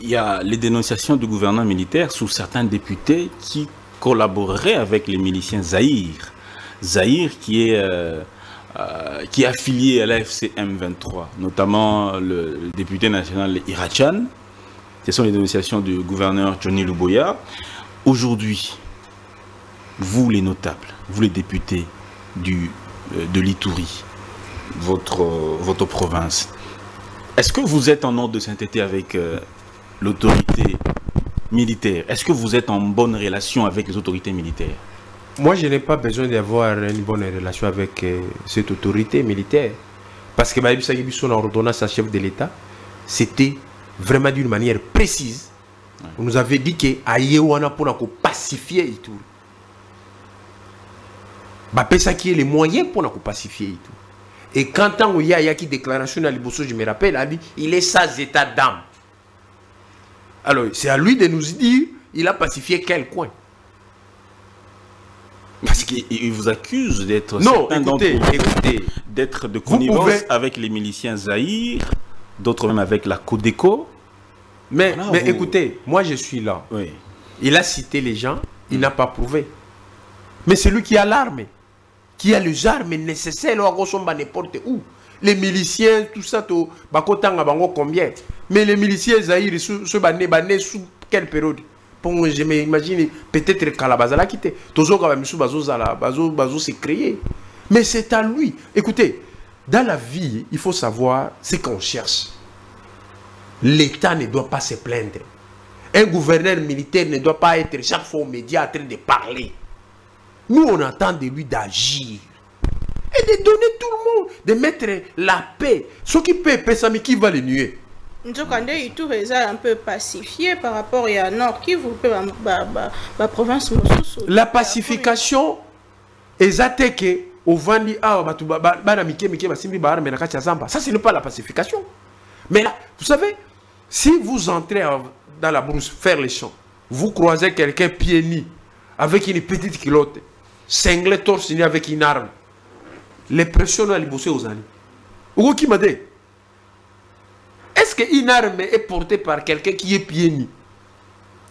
il y a les dénonciations du gouvernement militaire sous certains députés qui collaboreraient avec les miliciens Zahir. Zahir qui est affilié à l'AFC M23, notamment le député national Irachan. Ce sont les dénonciations du gouverneur Johnny Luboya. Aujourd'hui, vous les notables, vous les députés de l'Ituri, votre province, est-ce que vous êtes en ordre de sainteté avec l'autorité militaire? Est-ce que vous êtes en bonne relation avec les autorités militaires? Moi, je n'ai pas besoin d'avoir une bonne relation avec cette autorité militaire. Parce que son ordonnance à chef de l'État, c'était vraiment d'une manière précise. Ouais. On nous avait dit que Ayewana pour pacifier et tout. Ça qui est les moyens pour pacifier et tout. Et quand il y a qui déclaration à l'Ibosso, je me rappelle, a dit il est sans état d'âme. Alors, c'est à lui de nous dire il a pacifié quel coin. Parce qu'il vous accuse d'être... Non, écoutez, d'être de connivence avec les miliciens Zahir, d'autres même avec la Codeco. Mais écoutez, moi je suis là. Oui. Il a cité les gens, il n'a pas prouvé. Mais c'est lui qui a l'arme, qui a les armes nécessaires, n'importe où. Les miliciens, tout ça, combien. Mais les miliciens Zahir, se banné sous quelle période? Je m'imagine peut-être Kalabazala quitté. Toujours quand même Bazo s'est créé. Mais c'est à lui. Écoutez, dans la vie, il faut savoir ce qu'on cherche. L'État ne doit pas se plaindre. Un gouverneur militaire ne doit pas être chaque fois aux médias en train de parler. Nous, on attend de lui d'agir. Et de donner tout le monde, de mettre la paix. Ceux qui peuvent paix, ça, mais qui va les nuer? Ituri est un peu pacifié par rapport à Nord qui vous peut la province. La pacification est que au Vandi ça ce n'est pas la pacification. Mais là, vous savez, si vous entrez dans la brousse faire les champs, vous croisez quelqu'un pieds nus avec une petite culotte, cinglé torse nu avec une arme, les pressions à l'ibosser aux années. Ou qui m'a dit? Est-ce qu'une arme est portée par quelqu'un qui est pieds nus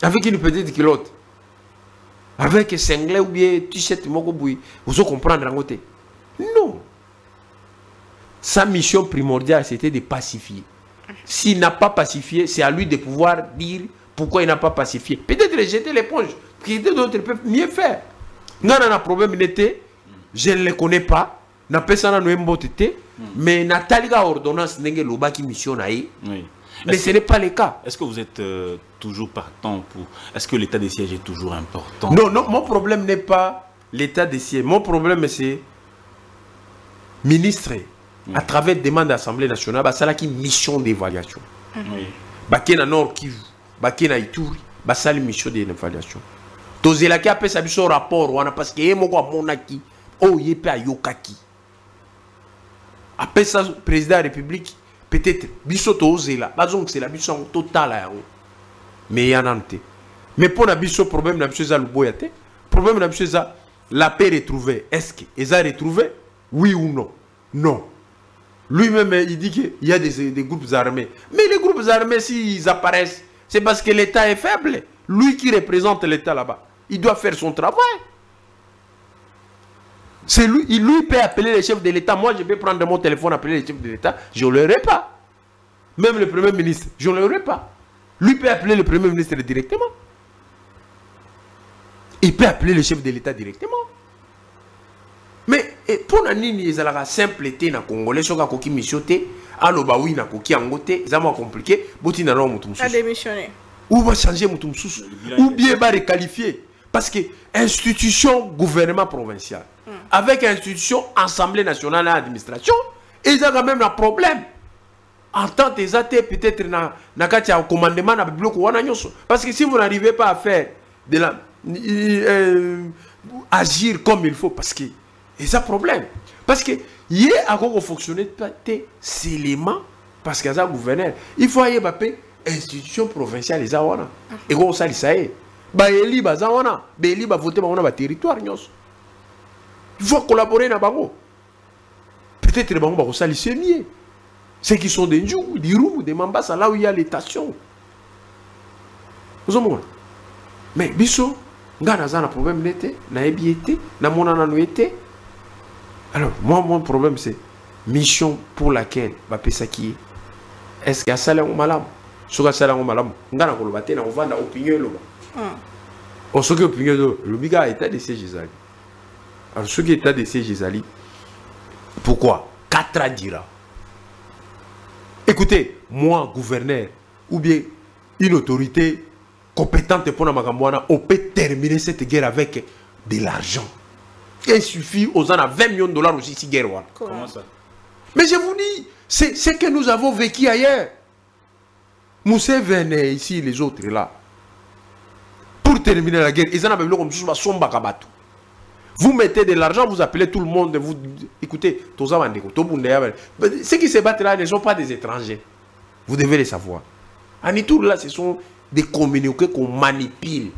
avec une petite culotte, avec un cinglé ou bien t-shirt mokoboui, vous comprendre en côté? Non. Sa mission primordiale, c'était de pacifier. S'il n'a pas pacifié, c'est à lui de pouvoir dire pourquoi il n'a pas pacifié. Peut-être jeter l'éponge, d'autres peuvent mieux faire. Non, un problème n'était, je ne le connais pas. Na pesana no emboté mais Nathalie a ordonnance n'enge loba qui mission naï. Mais ce n'est pas le cas. Est-ce que vous êtes toujours partant pour... Est-ce que l'état des sièges est toujours important? Non, non, mon problème n'est pas l'état des sièges. Mon problème c'est ministre à travers demande d'Assemblée nationale, bah ça là qui mission d'évaluation. Bakena Nord Kivu, Bakena Ituri, bah ça la mission d'évaluation. Tozela qui appelle ça biso rapport wana parce que moko monaki oh yepe ayokaki. Après ça, président de la République, peut-être, bisoto ozela, c'est la mission totale. Mais il y en a un. Mais pour la mission, problème, la mission, le problème, la mission, la paix retrouvée. Est-ce qu'ils ont retrouvé? Oui ou non? Non. Lui-même, il dit qu'il y a des groupes armés. Mais les groupes armés, s'ils apparaissent, c'est parce que l'État est faible. Lui qui représente l'État là-bas, il doit faire son travail. C'est lui, lui peut appeler les chefs de l'État. Moi, je vais prendre mon téléphone, appeler les chefs de l'État. Je ne l'aurai pas. Même le Premier ministre, je ne l'aurai pas. Lui peut appeler le Premier ministre directement. Il peut appeler le chef de l'État directement. Mais pour la nini, il y a la simpleté na Congolais, sur la coquille missioté, à l'obaoui na coquille angoté, c'est moins compliqué. Boti na non moutoum à démissionner. Ou va changer moutoum sous, ou bien va requalifier. Parce que institution gouvernement provincial, avec institution Assemblée nationale et administration, ils ont quand même un problème. En tant que peut-être na commandement na bloc parce que si vous n'arrivez pas à faire de la agir comme il faut, parce que il y a un problème. Parce que il y a encore fonctionner seulement parce qu'il y a un gouverneur. Il faut y avoir institution provinciale les awana et on ça ça est. Ba eli bazawana, ba eli ba voter ba territoire nyos. Il faut collaborer na bango. Peut-être les bango ba sali mieux. Ceux qui sont des Ndjou, des Roumou, des Mambasa, là où il y a les stations. Mais biso, nga naza na problème n'était, na ebi était, na mona na nuité. Alors, moi, mon problème, c'est mission pour laquelle va pesa qui est-ce qu'il y a salaire ou malam? Sur le salaire ou malam, nga na kolobate na ovanda opinion loba. On se que opinion le biga état de siège Zali. Alors, ce qui est état de siège Zali, pourquoi? 4 ans dira. Écoutez, moi, gouverneur, ou bien une autorité compétente pour Namagambouana, on peut terminer cette guerre avec de l'argent. Il suffit aux gens à 20 millions de dollars aussi, si guerre. Comment ça? Mais je vous dis, c'est ce que nous avons vécu ailleurs. Moussé venait ici, les autres là. Pour terminer la guerre, ils en avaient comme vous mettez de l'argent, vous appelez tout le monde, vous écoutez, ceux qui se battent là ne sont pas des étrangers. Vous devez les savoir. Anitour là, ce sont des communautés qu'on manipule.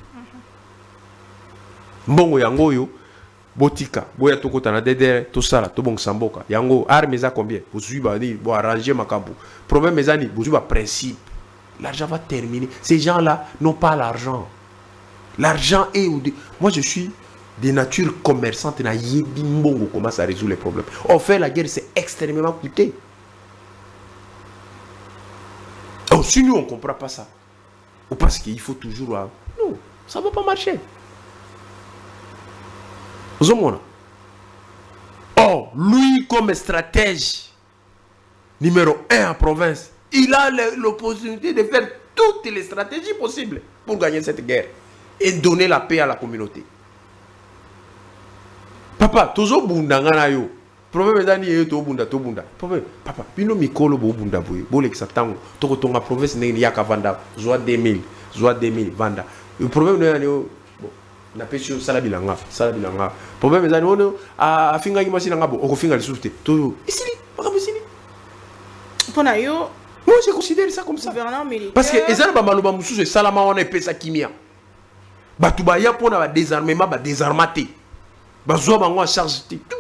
Mbongo yango yo, botika, boya toko tana dedere, to sala, to bong samboka. Yango, armeza combien? Vous suivez, vous arrangez makabo. Problème mezani, vous suivez principe. L'argent va terminer. Ces gens-là n'ont pas l'argent. L'argent est où? Moi, je suis de nature commerçante, na yebi mbongo comment ça résout les problèmes. On fait la guerre, c'est extrêmement coûteux. Oh, si nous on ne comprend pas ça, ou parce qu'il faut toujours... Non, ça ne va pas marcher. Oh, lui comme stratège numéro 1 en province, il a l'opportunité de faire toutes les stratégies possibles pour gagner cette guerre et donner la paix à la communauté. Papa, toujours bundanga na yo. Problème ezani yo to bunda. Problème, papa, bino mikolo bo bunda boye. Bo lekisa tango. Toko tonga province ndenge yaka vanda. Zoa 2000 vanda. Le problème est bon, na pesio sala bilanga. Problème ezani ono a finga ki machine ngabo, oko finga lisusu te. To isili, makambo isili. Pona yo, moi je considère ça comme ça. Parce que ezali ba maloba mususu salama wana epesa kimia. Batu ba ya pona ba désarmement ba désarmaté. En charge de tout.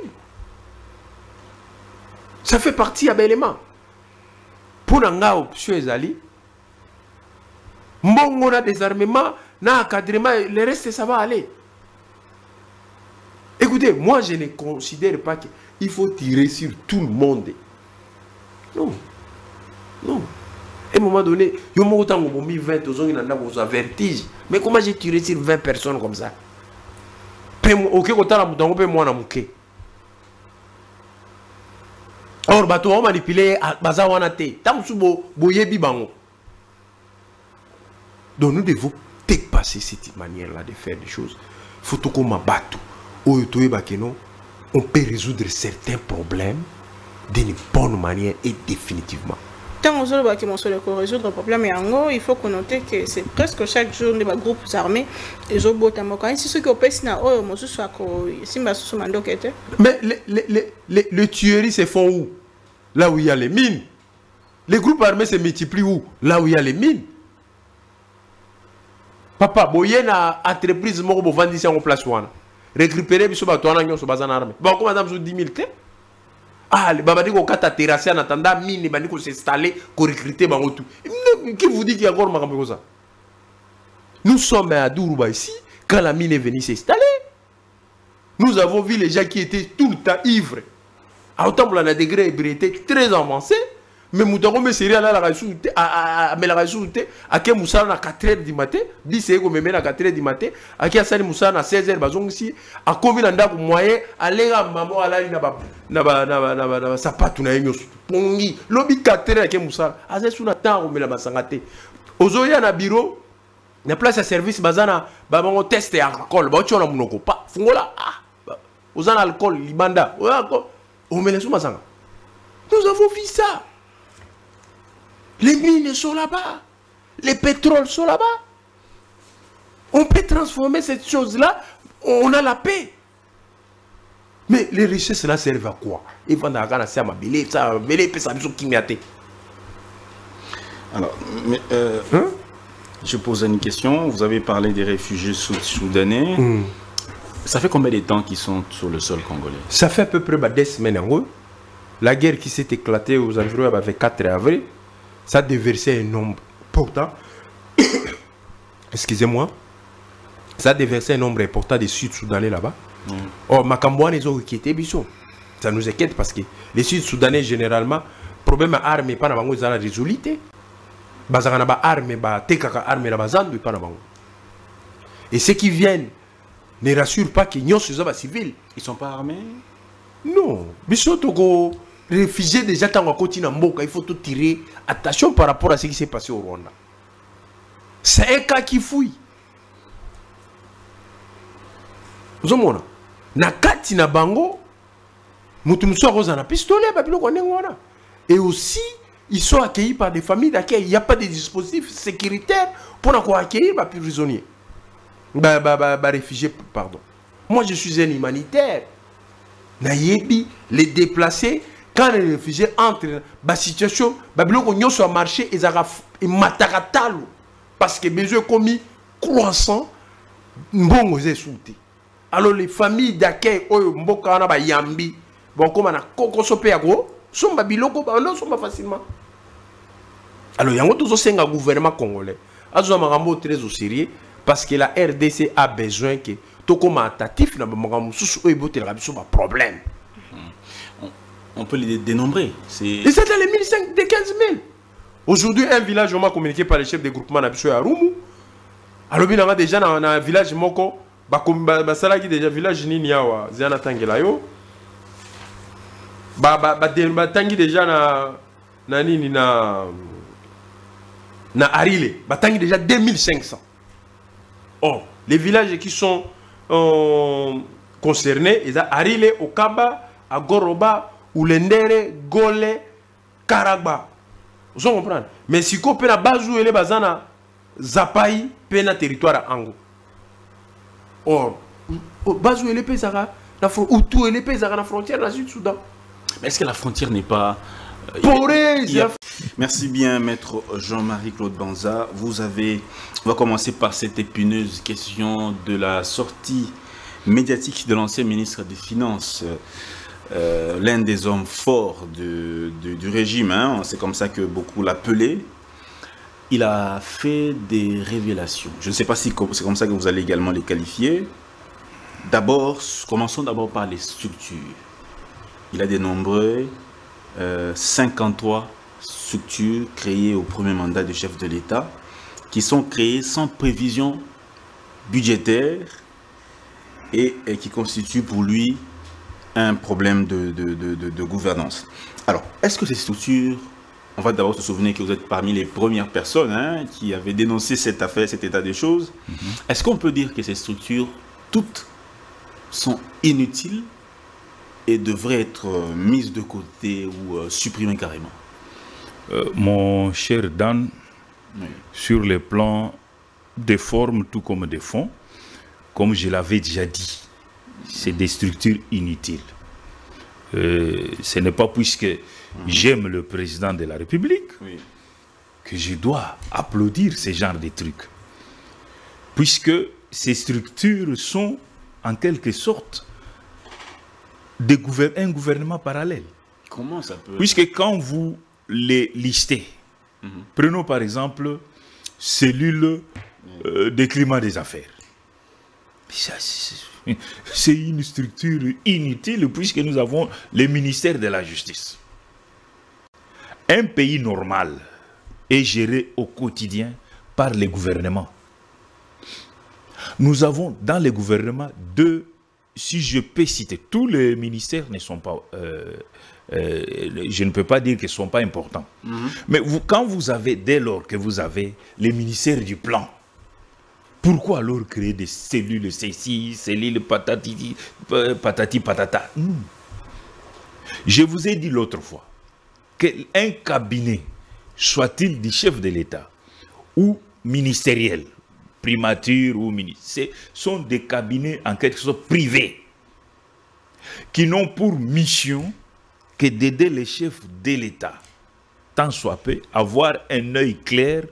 Ça fait partie à l'élément. Pour nga option ezali, mbongo na désarmement, na encadrement, le reste ça va aller. Écoutez, moi je ne considère pas qu'il faut tirer sur tout le monde. Non. À un moment donné, il y a autant de 20 aux vertige. Mais comment j'ai tiré sur 20 personnes comme ça? Or, bateau on manipulé à Bazawanate. Donc, nous devons dépasser cette manière-là de faire des choses. Faut qu'on m'abatte. On peut résoudre certains problèmes d'une bonne manière et définitivement. Tant aux autres qui vont résoudre le problème, il faut qu'on note que c'est presque chaque jour des groupes armés et autres botamoka. Si ceux qui ont passé na oh moi soit que simba sous mando kete. Mais les tueries se font où? Là où il y a les mines. Les groupes armés se multiplient où? Là où il y a les mines. Papa, boye na entreprise moko bo vandi en place wana. Récupérer biso ba toana nyo so bazana armé. Bon comment madame 10 000 te? Ah, les babadi ko kata terrasser en attendant mine bandi ko s'installer, ko recruter bango tout. Qui vous dit qu'il y a encore makambo ça? Nous sommes à Dourouba ici quand la mine est venue s'installer. Nous avons vu les gens qui étaient tout le temps ivres. À autant pour la degré ébriété très avancé, mais nous me série à la résulté à la résulté à qui Moussa à 4h du matin, dit c'est comme même à 4h du matin, à qui a sali Moussa à 16h bazong ici, à combien d'anda moyen aller à maman à la na sapatu na yenyo pongi lobi 4h à qui Moussa à ce sous na temps on met la basangate ozoya na bureau na place à service bazana babango test et alcool ba tchona munoko pa fungola ah ozana alcool libanda on met les sous masanga. Nous avons vu ça. Les mines sont là-bas. Les pétroles sont là-bas. On peut transformer cette chose-là. On a la paix. Mais les richesses là servent à quoi? Alors, mais, je pose une question. Vous avez parlé des réfugiés soudanais. Ça fait combien de temps qu'ils sont sur le sol congolais? Ça fait à peu près 2 semaines en gros. La guerre qui s'est éclatée aux environs avec 4 avril, ça a déversé un nombre. Pourtant, excusez-moi, ça a déversé un nombre important de Sud-Soudanais là-bas. Oh, Makambouane, ils ont inquiété, biso. Ça nous inquiète parce que les Sud-Soudanais, généralement, problème armé, pas na bango, ils ont la résoluté. Bazarana ba armé, ba tekaka armé la bazandu, pas na bango. Et ceux qui viennent ne rassurent pas qu'ils sont pas civils. Ils ne sont pas armés? Non. Biso toko réfugiés déjà tant qu'on continue en Mboka, il faut tout tirer attention par rapport à ce qui s'est passé au Rwanda. C'est un cas qui fouille. Vous avez vu? Na kati na bango, mutumso rosa na pistolet, babilo konengwana. Et aussi, ils sont accueillis par des familles d'accueil. Il n'y a pas de dispositifs sécuritaires pour accueillir les prisonniers. Réfugiés, pardon. Moi, je suis un humanitaire. Nayebi, les déplacés, quand les réfugiés entrent dans la situation, ils ont marché et ils ont parce que besoin commis croissant, bon, ils sont alors les familles d'accueil, mboka na ba yambi, bon comme na koko sopé ago, sont babiloko ba non sont pas facilement. Alors yango tous au un gouvernement congolais. Azo makambo très au sérieux parce que la RDC a besoin que to commentatif na makambo sous ebote la biso ba problème. On peut les dénombrer. Et c'est dans les 1500 de 15 000. Aujourd'hui un village on m'a communiqué par les chefs de groupement na biso ya Rumu. Alors bien on a déjà dans un village moko basalaki déjà village nini yawa zana tangela yo batangi déjà na nini na Arile batangi déjà 2500. Oh, les villages qui sont concernés ils a Arile, Okaba, Agoroba, Ulendere, Gole, Karagba. Vous comprenez? Mais si ko pena bazu ele bazana Zapai pena territoire ango. Or, Bazou et les Pézara, ou tout et les Pézara, la frontière de la Sud-Soudan. Mais est-ce que la frontière n'est pas... Merci bien, maître Jean-Marie Claude Banza. On va commencer par cette épineuse question de la sortie médiatique de l'ancien ministre des Finances, l'un des hommes forts du régime, hein, c'est comme ça que beaucoup l'appelaient. Il a fait des révélations. Je ne sais pas si c'est comme ça que vous allez également les qualifier. D'abord, commençons d'abord par les structures. Il a dénombré 53 structures créées au premier mandat du chef de l'État, qui sont créées sans prévision budgétaire et qui constituent pour lui un problème de gouvernance. Alors, est-ce que ces structures... On va d'abord se souvenir que vous êtes parmi les premières personnes qui avaient dénoncé cette affaire, cet état des choses. Est-ce qu'on peut dire que ces structures, toutes, sont inutiles et devraient être mises de côté ou supprimées carrément? Mon cher Dan, oui. Sur les plans des formes tout comme des fonds, comme je l'avais déjà dit, c'est des structures inutiles. Ce n'est pas puisque j'aime le président de la République que je dois applaudir ce genre de trucs. Puisque ces structures sont en quelque sorte un gouvernement parallèle. Comment ça peut... Puisque quand vous les listez, prenons par exemple cellule de climat des affaires. C'est une structure inutile puisque nous avons le ministère de la Justice. Un pays normal est géré au quotidien par les gouvernements. Nous avons dans les gouvernements si je peux citer, tous les ministères ne sont pas, je ne peux pas dire qu'ils ne sont pas importants. Mais quand vous avez, dès lors que vous avez les ministères du plan, pourquoi alors créer des cellules ceci, cellules patati, patata? Je vous ai dit l'autre fois qu'un cabinet, soit-il du chef de l'État ou ministériel, primature ou ministre, sont des cabinets en quelque sorte privés qui n'ont pour mission que d'aider les chefs de l'État, tant soit peu, avoir un œil clair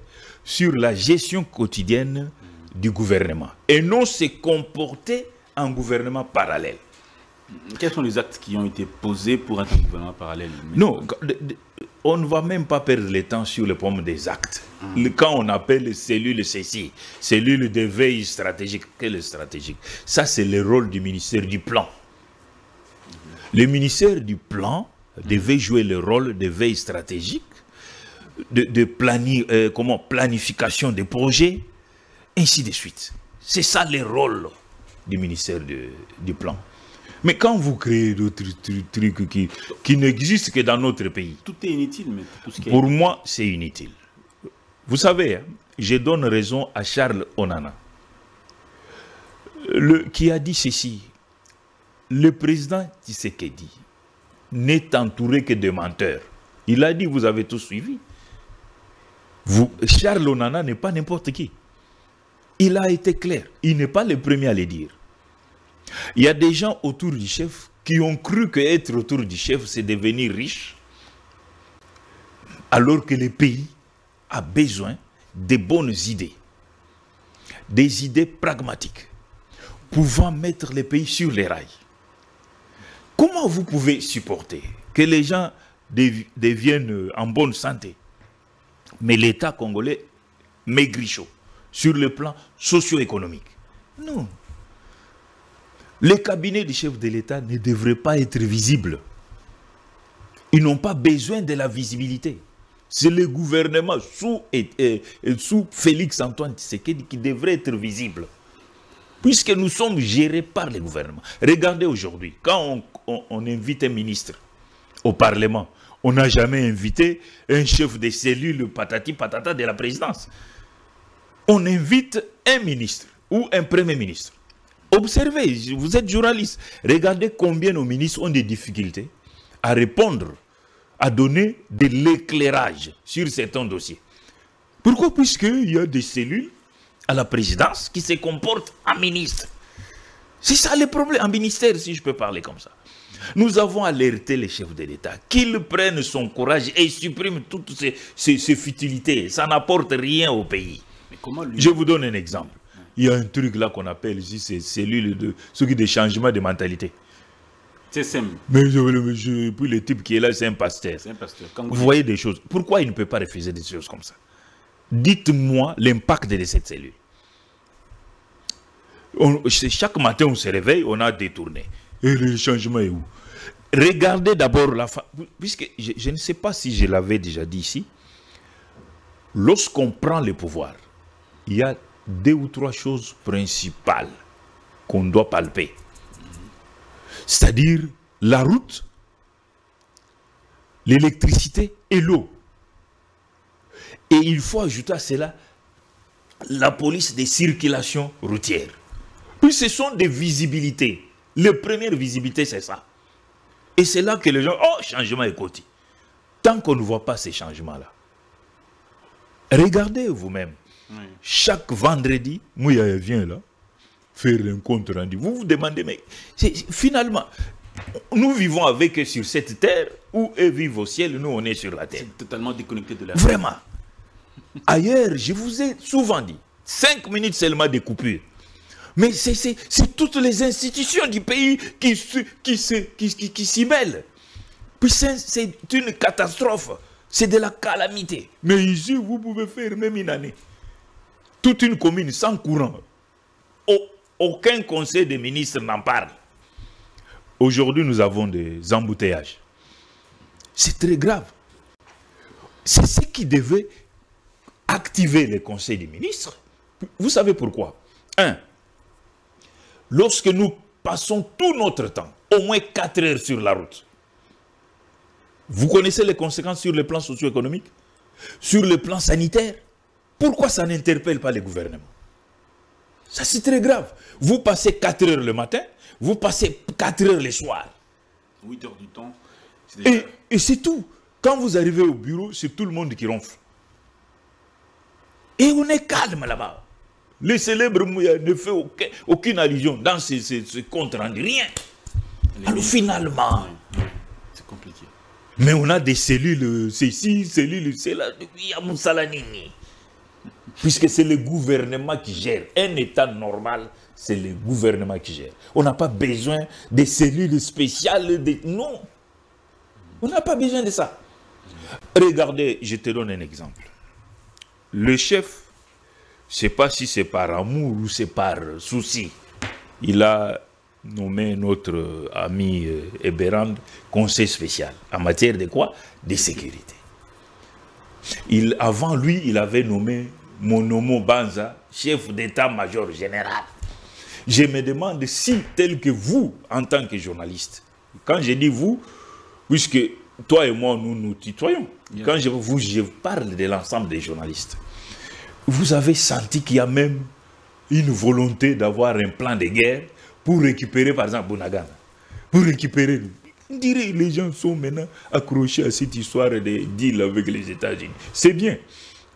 sur la gestion quotidienne du gouvernement et non se comporter en gouvernement parallèle. Quels sont les actes qui ont été posés pour un gouvernement parallèle? Non, on ne va même pas perdre le temps sur le problème des actes. Quand on appelle cellule ceci, cellule de veille stratégique, quelle est stratégique? Ça, c'est le rôle du ministère du Plan. Le ministère du Plan devait jouer le rôle de veille stratégique, de planification des projets, ainsi de suite. C'est ça le rôle du ministère du Plan. Mais quand vous créez d'autres trucs qui n'existent que dans notre pays, tout est inutile. Mais tout ce qui pour moi, c'est inutile. Vous savez, hein, je donne raison à Charles Onana, qui a dit ceci. Le président Tshisekedi n'est entouré que de menteurs. Il a dit, vous avez tous suivi. Charles Onana n'est pas n'importe qui. Il a été clair. Il n'est pas le premier à le dire. Il y a des gens autour du chef qui ont cru qu'être autour du chef, c'est devenir riche, alors que le pays a besoin de bonnes idées, des idées pragmatiques, pouvant mettre le pays sur les rails. Comment vous pouvez supporter que les gens deviennent en bonne santé, mais l'État congolais maigrichot sur le plan socio-économique? Non. Les cabinets du chef de l'État ne devraient pas être visibles. Ils n'ont pas besoin de la visibilité. C'est le gouvernement sous Félix Antoine Tshisekedi qui devrait être visible. Puisque nous sommes gérés par le gouvernement. Regardez aujourd'hui, quand on invite un ministre au Parlement, on n'a jamais invité un chef de cellule patati patata de la présidence. On invite un ministre ou un premier ministre. Observez, vous êtes journaliste. Regardez combien nos ministres ont des difficultés à répondre, à donner de l'éclairage sur certains dossiers. Pourquoi? Puisqu'il y a des cellules à la présidence qui se comportent en ministre. C'est ça le problème, en ministère, si je peux parler comme ça. Nous avons alerté les chefs de l'État qu'ils prennent son courage et suppriment toutes ces futilités. Ça n'apporte rien au pays. Mais comment lui... Je vous donne un exemple. Il y a un truc là qu'on appelle ici, ces cellules de changement de mentalité. C'est simple. Mais puis le type qui est là, c'est un pasteur. C'est un pasteur. Vous voyez des choses. Pourquoi il ne peut pas refuser des choses comme ça? Dites-moi l'impact de cette cellule. Chaque matin, on se réveille, on a détourné. Et le changement est où? Regardez d'abord la fin. Puisque je ne sais pas si je l'avais déjà dit ici. Lorsqu'on prend le pouvoir, il y a 2 ou 3 choses principales qu'on doit palper. C'est-à-dire la route, l'électricité et l'eau. Et il faut ajouter à cela la police des circulations routières. Puis ce sont des visibilités. La première visibilité, c'est ça. Et c'est là que les gens, oh, changement est côté. Tant qu'on ne voit pas ces changements-là, regardez vous-même. Oui. Chaque vendredi, Mouya vient là, faire un compte rendu. Vous vous demandez, mais finalement, nous vivons avec eux sur cette terre, où eux vivent au ciel, nous on est sur la terre. C'est totalement déconnecté de la terre. Vraiment. Ailleurs, je vous ai souvent dit, 5 minutes seulement de coupure. Mais c'est toutes les institutions du pays qui s'y mêlent. Puis c'est une catastrophe. C'est de la calamité. Mais ici, vous pouvez faire même une année. Toute une commune sans courant. Aucun conseil des ministres n'en parle. Aujourd'hui, nous avons des embouteillages. C'est très grave. C'est ce qui devait activer le conseil des ministres. Vous savez pourquoi? 1. Lorsque nous passons tout notre temps, au moins 4 heures sur la route, vous connaissez les conséquences sur le plan socio-économique, sur le plan sanitaire. Pourquoi ça n'interpelle pas les gouvernements? Ça, c'est très grave. Vous passez 4 heures le matin, vous passez 4 heures le soir. 8 heures du temps. Et c'est tout. Quand vous arrivez au bureau, c'est tout le monde qui ronfle. Et on est calme là-bas. Le célèbre Mouya ne fait aucune allusion dans ce compte rendu, rien. Alors finalement, c'est compliqué. Mais on a des cellules, ceci, cellules, cela, puisque c'est le gouvernement qui gère. Un État normal, c'est le gouvernement qui gère. On n'a pas besoin de cellules spéciales. Non. On n'a pas besoin de ça. Regardez, je te donne un exemple. Le chef, je ne sais pas si c'est par amour ou c'est par souci, il a nommé notre ami Eberand conseil spécial en matière de quoi? De sécurité. Avant lui, il avait nommé Monomo Banza, chef d'état-major général. Je me demande si, tel que vous, en tant que journaliste, quand je dis vous, puisque toi et moi, nous nous tutoyons, quand je parle de l'ensemble des journalistes, vous avez senti qu'il y a même une volonté d'avoir un plan de guerre pour récupérer, par exemple, Bunagana. Pour récupérer... On dirait que les gens sont maintenant accrochés à cette histoire de deal avec les États-Unis. C'est bien,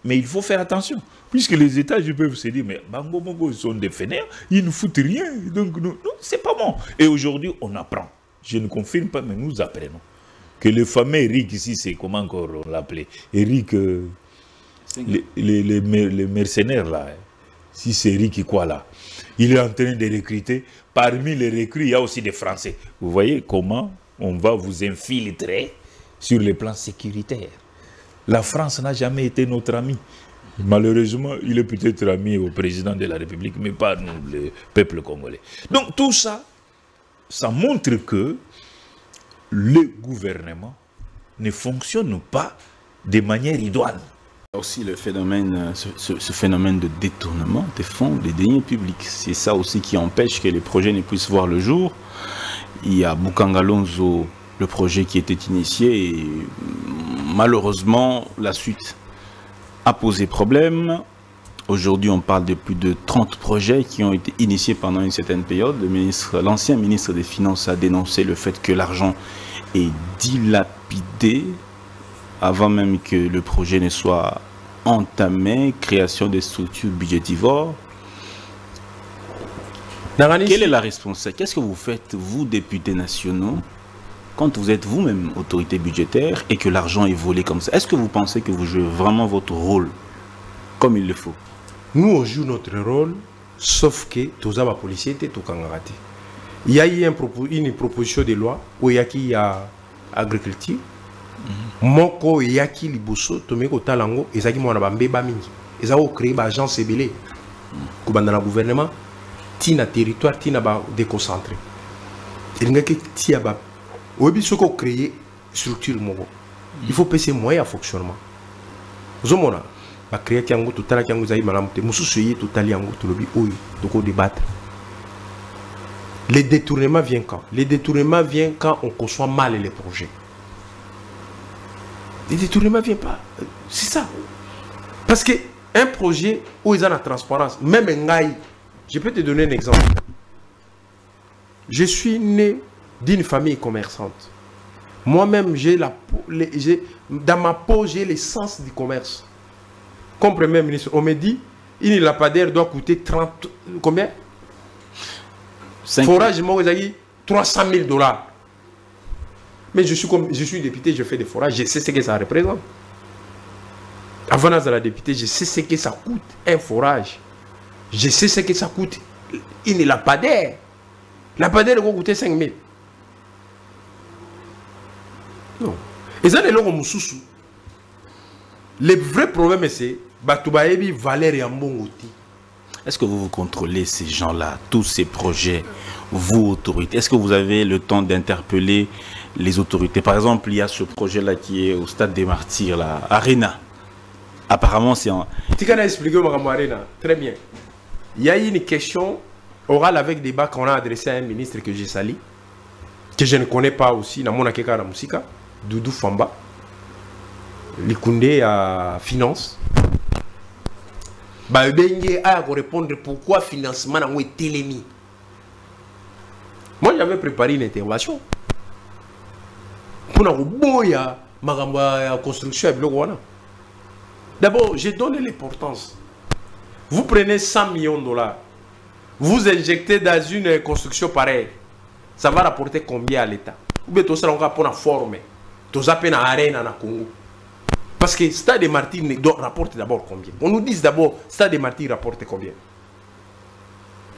mais il faut faire attention. Puisque les États-Unis peuvent se dire, mais Bango Bongo, ils sont des fainéants, ils ne foutent rien. Donc, non, c'est pas bon. Et aujourd'hui, on apprend. Je ne confirme pas, mais nous apprenons. Que le fameux Eric, ici, c'est comment encore on l'appelait? Eric, les mercenaires, là. Si c'est Eric, quoi, là? Il est en train de recruter. Parmi les recrues, il y a aussi des Français. Vous voyez comment on va vous infiltrer sur le plan sécuritaire. La France n'a jamais été notre ami. Malheureusement, il est peut-être ami au président de la République, mais pas nous, le peuple congolais. Donc tout ça, ça montre que le gouvernement ne fonctionne pas de manière idoine. Aussi le phénomène, ce phénomène de détournement des fonds, des deniers publics. C'est ça aussi qui empêche que les projets ne puissent voir le jour. Il y a Bukangalonzo, le projet qui était initié, et malheureusement, la suite a posé problème. Aujourd'hui, on parle de plus de 30 projets qui ont été initiés pendant une certaine période. L'ancien ministre des Finances a dénoncé le fait que l'argent est dilapidé avant même que le projet ne soit entamé, création des structures budgétivores. Quelle est la responsabilité? Qu'est-ce que vous faites, vous, députés nationaux, quand vous êtes vous-même autorité budgétaire et que l'argent est volé comme ça? Est-ce que vous pensez que vous jouez vraiment votre rôle comme il le faut? Nous, on joue notre rôle, sauf que tous les policiers étaient tout kangaraté. Il y a eu une proposition de loi où il y a agriculture. Moko yaki liboso tomeko talango ezaki mwana bambeba mingi ezako créer ba agence ebele kubanda na gouvernement tina territoire tina ba déconcentré elingaki tia ba obi soko créer structure moko il faut payer moyen à fonctionnement zomona ba créer yango totala yango zai malamu te mususu yi totali yango tolobi oyo toko débattre. Les détournements viennent quand? Les détournements viennent quand on conçoit mal les projets. Les détournements ne viennent pas. C'est ça. Parce qu'un projet où ils ont la transparence, même un gaï, je peux te donner un exemple. Je suis né d'une famille commerçante. Moi-même, dans ma peau, j'ai l'essence du commerce. Comme Premier ministre, on me dit, une lampadaire doit coûter 30... Combien? Forage, moi, 300 000 $. Mais je suis député, je fais des forages, je sais ce que ça représente. Avant d'être la députée, je sais ce que ça coûte un forage. Je sais ce que ça coûte une lampadaire. La lampadaire va coûter 5 000. Non. Et ça, le vrai problème, c'est que Valère et Ambongoti. Est-ce que vous contrôlez ces gens-là, tous ces projets, vous, autorités? Est-ce que vous avez le temps d'interpeller les autorités? Par exemple, il y a ce projet-là qui est au stade des Martyrs, là, Arena. Apparemment, c'est en... Tu peux expliquer au Arena? Très bien. Il y a eu une question orale avec débat qu'on a adressé à un ministre que j'ai sali, que je ne connais pas aussi, dans mon akeka na musika, Doudou Famba, Likunde à finance. Bah, Bengue a répondre pourquoi le financement a été télémis. Moi, j'avais préparé une intervention. Pour la construction. D'abord, j'ai donné l'importance. Vous prenez 100 millions de $, vous injectez dans une construction pareille, ça va rapporter combien à l'État? Ou bien tout ça, on va pour la forme. Tout ça, on a arène en Congo. Parce que Stade des Martyrs rapporte d'abord combien? On nous dit d'abord, Stade des Martyrs rapporte combien?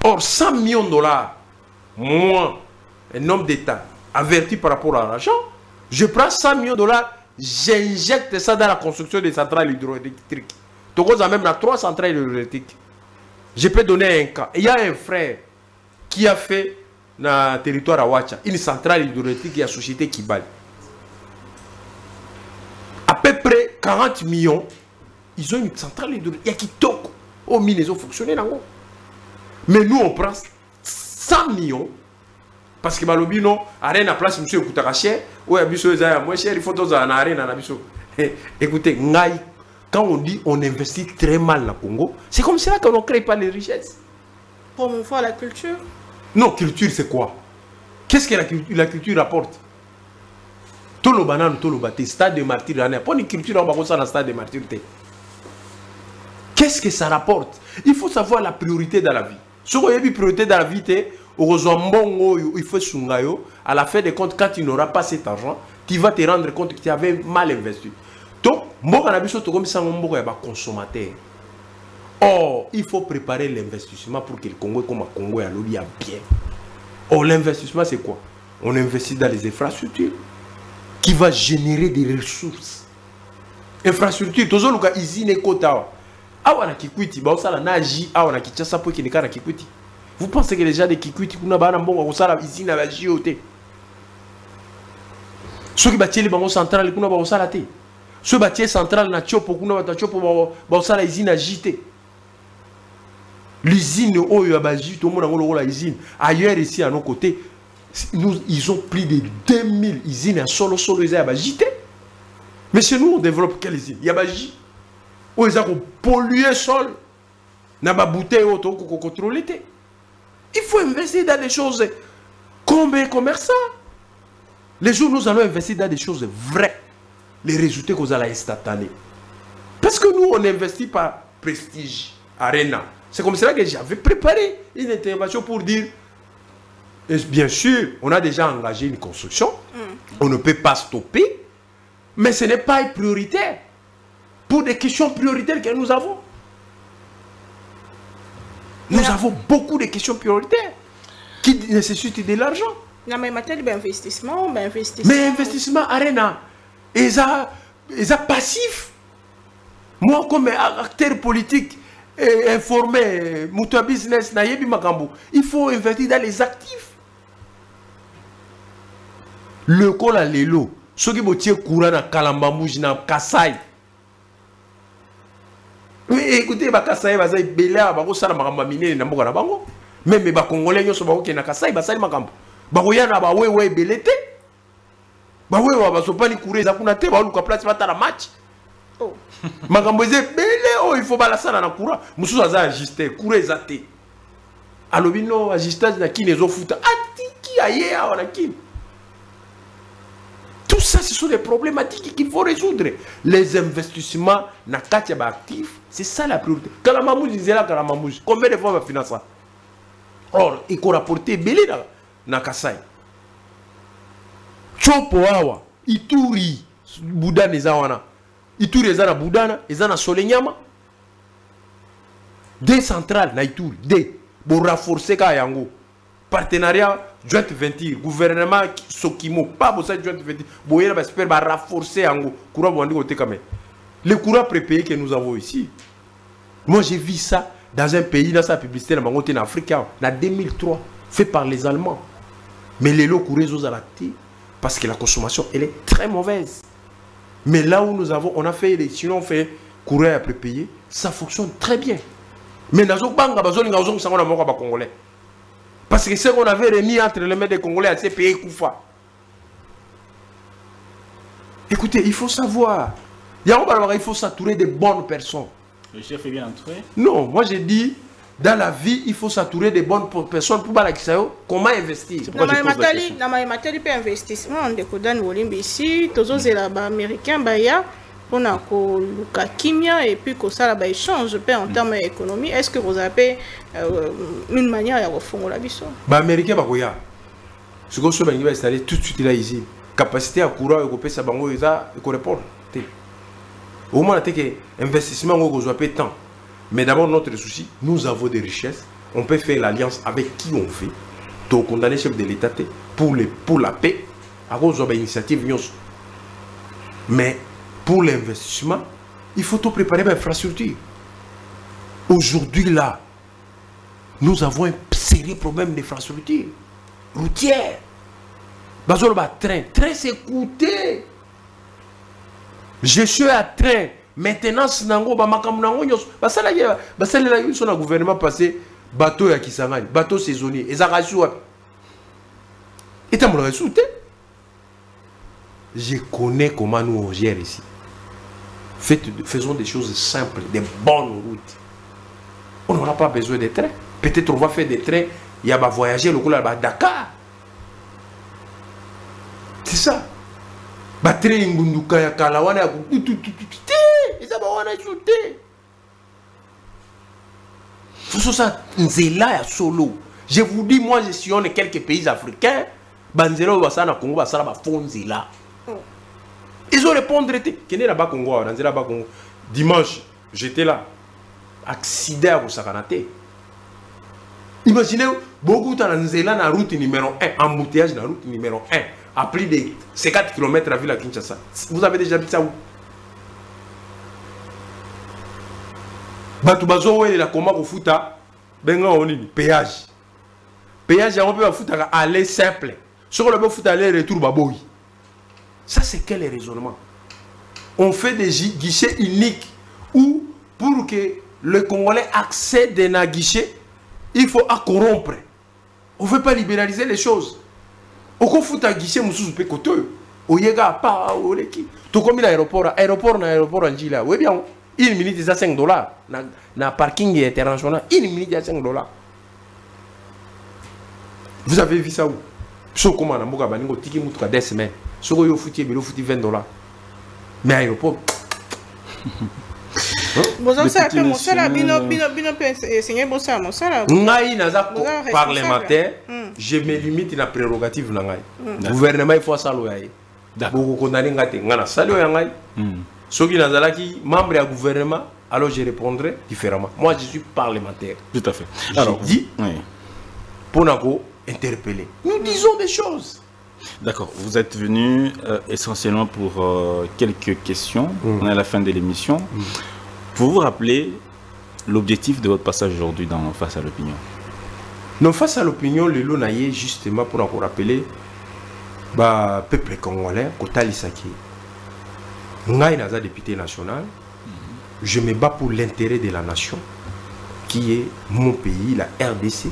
Or, 100 millions de $, moi, un homme d'État, averti par rapport à l'argent, je prends 100 millions de $, j'injecte ça dans la construction des centrales hydroélectriques. Togo a même 3 centrales hydroélectriques. Je peux donner un cas. Il y a un frère qui a fait dans le territoire à Ouacha une centrale hydroélectrique, il y a société Kibali. À peu près 40 millions, ils ont une centrale hydroélectrique. Il y a qui toque au mines, ils ont fonctionné là-haut. Mais nous, on prend 100 millions. Parce que Malobi, non, arène à place, monsieur Koutakaché, ou à Bissou, moi, cher, il faut tous en arène à Bissou. Écoutez, quand on dit on investit très mal au Congo, c'est comme ça qu'on ne crée pas les richesses. Promouvoir la culture. Non, culture, c'est quoi? Qu'est-ce que la culture apporte? Tout le banane, tout le bâti, stade de martyr, on n'a pas une culture, on va voir ça dans le stade de martyr. Qu'est-ce que ça rapporte? Il faut savoir la priorité dans la vie. Si vous avez une priorité dans la vie, il faut sungayo. À la fin des comptes, quand tu n'auras pas cet argent, tu vas te rendre compte que tu avais mal investi. Donc, consommateur. Or, il faut préparer l'investissement pour que le Congo, comme le Congo, ait bien. Or, l'investissement, c'est quoi? On investit dans les infrastructures qui va générer des ressources. Infrastructure, tout le cas, usine et quota. Vous pensez que les gens de Kikwiti, ceux qui bâtissent les banques centrales, ceux qui bâtissent centrales, l'usine, ailleurs ici à nos côtés, ils ont plus de 2000 usines à solo, ils ont agité. Mais chez nous, on développe quelle usine? Il y a Baji. Où ils ont pollué le sol. Il y a des bouteilles qui contrôlent. Il faut investir dans des choses comme les commerçants. Les jours, nous allons investir dans des choses vraies. Les résultats que vous allez instantaner. Parce que nous, on n'investit pas prestige, arena. C'est comme cela que j'avais préparé une intervention pour dire, et bien sûr, on a déjà engagé une construction. On ne peut pas stopper. Mais ce n'est pas prioritaire. Pour des questions prioritaires que nous avons. Nous avons beaucoup de questions prioritaires qui nécessitent de l'argent. Mais investissement, mais investissement arena, ils ont passif. Moi, comme acteur politique informé, Mouta Business, il faut investir dans les actifs. Le col à l'élo, ceux qui ont tiré courant dans Kalambamouj, dans Kassai. Oui, écoutez, Kassai, ils ont belé à Bagosala, Maramamine, Namboga, Bango. Même les Congolais, ils sont na Kassai, Basai, Makambo. Bagoya na bawe we belete. Bawe wa basopa ni courir za kuna te ba luka place bata na match. Oh. Makambo ze belé oh il faut balasana na courant. Mususu aza ajuster, courir za te. Alobino ajustage na kine zo futa. Atiki aye a kine. Tout ça, ce sont des problématiques qu'il faut résoudre. Les investissements na katia ba actif, c'est ça la priorité. Kalamamouj disait là Kalamamouj, combien de fois va financer ça? Or, il faut rapporter belé là. Na Kasai. Chopo awa, Ituri, Boudana ezawana. Ituri ezana Boudana, ezana Solenyama. Des centrales na Ituri, des. Pour renforcer Kayango. Partenariat joint venture, gouvernement Sokimo, pas pour ça joint venture. Boyera va super renforcer Yango. Courant bondi côté quand même. Le courant prépayé que nous avons ici. Moi j'ai vu ça dans un pays, dans sa publicité, dans en Afrique, en 2003, fait par les Allemands. Mais les lots courent aux alactés parce que la consommation elle est très mauvaise. Mais là où nous avons, on a fait les, sinon on fait courir à prépayer, ça fonctionne très bien. Mais dans banga bazoni ngazong sangona moko ba congolais. Parce que ce qu'on avait remis entre les mains des Congolais à ces pays Koufa. Écoutez, il faut savoir. Il faut s'entourer de bonnes personnes. Le chef est bien entouré? Non, moi j'ai dit. Dans la vie, il faut s'entourer de bonnes personnes pour comment investir. Dans ma matière de investissement, on découvre ici, tous les Américains, on a le kimia et puis que ça échange en termes d'économie. Est-ce que vous avez une manière de faire la vie? Les Américains, ce que vous va installer tout de suite là ici. Capacité à courir, et ça répondre. Au moins, l'investissement, vous avez temps. Mais d'abord, notre souci, nous avons des richesses. On peut faire l'alliance avec qui on fait. Donc, condamner le chef de l'État pour la paix. À cause de l'initiative. Mais pour l'investissement, il faut tout préparer l'infrastructure. Aujourd'hui, là, nous avons un sérieux problème d'infrastructure routière. Train, c'est coûté. Je suis à train. Maintenance nango ba makambo nango nyos. Basala la yuso na gouvernement passé bateau ya Kisangani, bateau saisonnier. Ezaka sou. Et tu me ressoute. Je connais comment nous on gère ici. Faisons des choses simples, des bonnes routes. On n'aura pas besoin de trains. Peut-être on va faire des trains. Il y a voyager le coup là à Dakar. C'est ça. Train ngunduka ya kalawana ya ça va wana sauter. Faut ça nzela ya solo. Je vous dis, moi je sillonne quelques pays africains. Banzela basana Congo basala ba fonzela. Ils ont répondu. Kene là bas Congo, Banzela bas Congo. Dimanche, j'étais là. Accident au Sakanate. Imaginez beaucoup dans Nzela na route numéro 1, embouteillage na route numéro 1. À plus de 50 km à ville à Kinshasa. Vous avez déjà vu ça où? Batubazo ouais la comment au futa benga oni péage. Péage on peut futa aller simple. Sur le futa aller retour baboy. Ça c'est quel raisonnement? On fait des guichets uniques où pour que le Congolais accède à un guichet, il faut corrompre. On ne veut pas libéraliser les choses. Au futa guichet mususu pe côté. O yega pas o leki. To comme l'aéroport en Gila. Oui bien. 1 minute c'est $5. Na parking international, 1 minute c'est $5. Vous avez vu ça où? So comment na mboka baningo tiki mutuka 2 semaines. So yo futi belo futi $20. Mais aéroport. Bonjour ça fait mon sala bino enseigner bon ça mon sala. Ngai naza parlementaire, je me limite na prérogative na ngai. Gouvernement il faut ça lo yaye. Boko condamner ngate ngana salo ya ngai. Ceux qui qui membre du gouvernement, alors je répondrai différemment. Moi, je suis parlementaire. Tout à fait. Alors, dit, pour nous interpeller. Nous disons des choses. D'accord. Vous êtes venu essentiellement pour quelques questions. On est à la fin de l'émission. Pour vous rappeler l'objectif de votre passage aujourd'hui dans Face à l'opinion. Non, Face à l'opinion, le lot naïe justement pour nous rappeler le peuple congolais, Kota Lisaki. Ngai naza député national, je me bats pour l'intérêt de la nation, qui est mon pays, la RDC,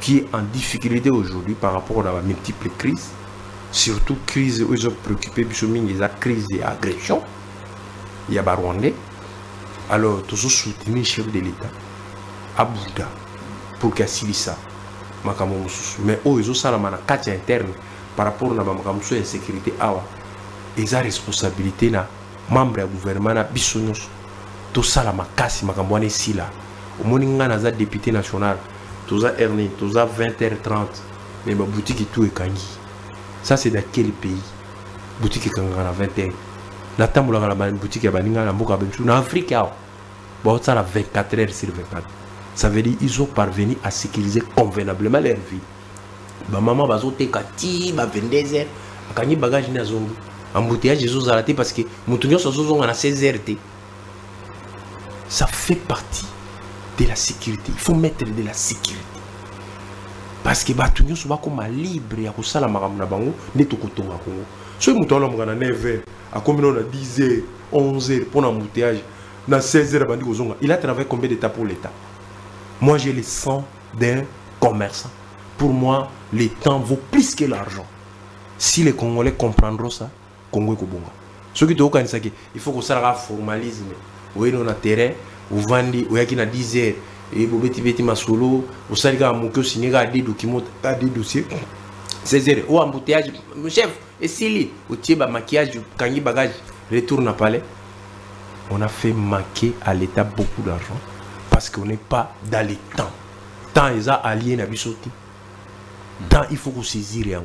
qui est en difficulté aujourd'hui par rapport à la multiples crises, surtout crise où ils ont préoccupé, la crise d'agression, il y a Rwandais. Alors, tous soutenir le chef de l'État, à Bouddha, pour qu'il y ait ça. Mais ils ont ça dans la carte interne par rapport à la sécurité. Et sa responsabilité na membre du gouvernement na bisonyos tout ça la makasi makambwane sila omoninga na za député national toza erné toza 20h30 mais ma boutique et tout est kangi. Ça c'est dans quel pays? Boutique est kangi à 20h na tambola la boutique ya baninga na mboka benchu na Afrique ya ba ça la 24h sur 24. Ça veut dire ils ont parvenu à sécuriser convenablement leur vie. Ba maman bazo te kati ba 22h akanyi bagage na zongo. Embouteillage, ils ont arrêté parce que Moutounion sont à 16 RT. Ça fait partie de la sécurité. Il faut mettre de la sécurité. Parce que Moutounion sont comme libre et à cause de la maramna bango, n'est au coton à Congo. Si Moutounion sont à 9h, à combien on a 10h, 11h pour l'embouteillage, dans 16h, il a travaillé combien d'états pour l'État? Moi, j'ai le sang d'un commerçant. Pour moi, le temps vaut plus que l'argent. Si les Congolais comprendront ça, Congo Kobonga. Ce qui est il faut que ça soit formalisme. Vous voyez, on a terrain, vous vendez, vous avez 10 heures, et vous mettez ma solo, vous avez signé des documents, des dossiers. 16 heures, ou embouteillage, mon chef, et si vous avez maquillage, quand bagage, retourne à palais. On a fait manquer à l'État beaucoup d'argent parce qu'on n'est pas dans les temps. Tant ils ont allié na bisoti. Tant il faut qu'on saisisse rien.